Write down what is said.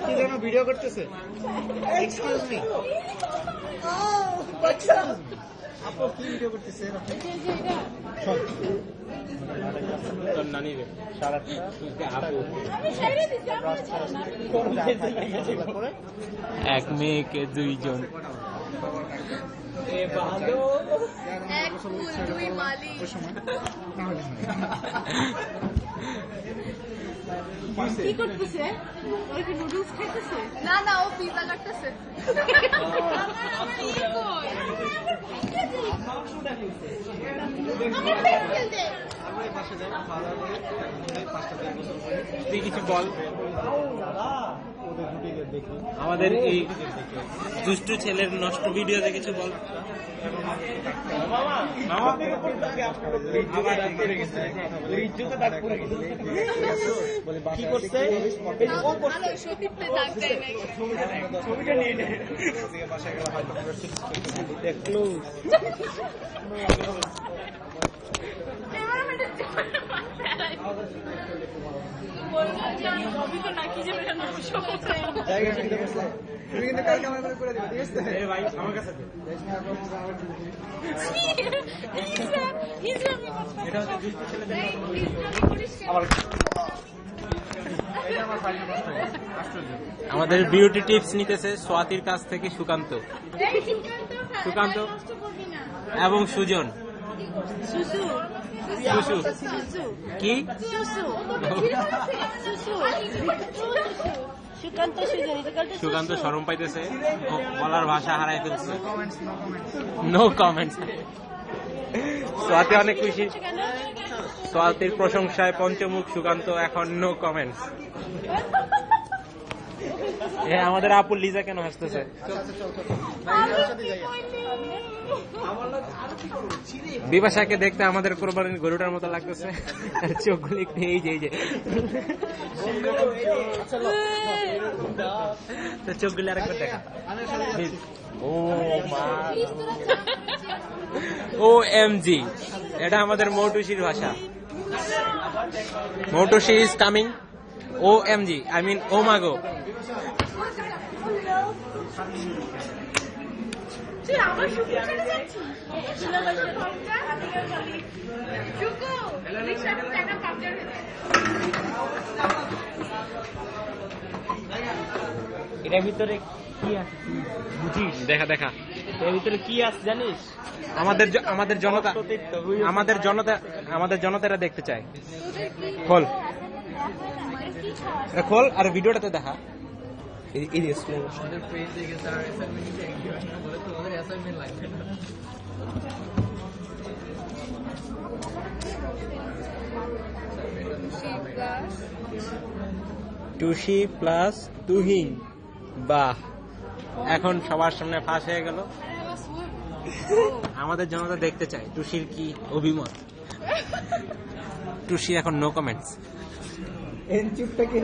কি যেন ভিডিও করতেছে। আপু কি ভিডিও করতেছে? এক মেয়েকে দুইজন কি করতেছে? ওই কি নুডলস খাইতেছে? না না, ও পিজা কাটতেছে। তুই কিছু বল আমাদের এই দুষ্টু ছেলের নষ্ট ভিডিও দেখে কিছু বল। কি করছে? আমাদের বিউটি টিপস নিতেছে সোয়াতির কাছ থেকে সুকান্ত এবং সুজন। কি সুকান্ত শরম পাইতেছে, বলার ভাষা হারাই ফেলছে। No comments. সোয়াতি অনেক খুশি, সোয়াতির প্রশংসায় পঞ্চমুখ সুকান্ত এখন নো কমেন্টস। আমাদের আপু লিজা কেন হাসতেছে? বিপাশাকে দেখতে আমাদের কোরবানির গরুটার মতো লাগতেছে, চোখগুলো একটু এই যে চোখগুলো আরেকবার দেখা। ও এম জি, এটা আমাদের মৌটুসির ভাষা। Moutushi is coming. O M G, I mean O মাগো। এটার ভিতরে কি আছে বুঝিস? দেখা দেখা এর ভিতরে কি আছে জানিস? আমাদের জনতারা দেখতে চায়। খোল খোল আর ভিডিওটাতে দেখা। টুসি প্লাস তুহিন, বাহ, এখন সবার সামনে ফাঁস হয়ে গেল। আমাদের জনতা দেখতে চায় টুসির কি অভিমত। টুসি এখন নো কমেন্টস। চুপটাকে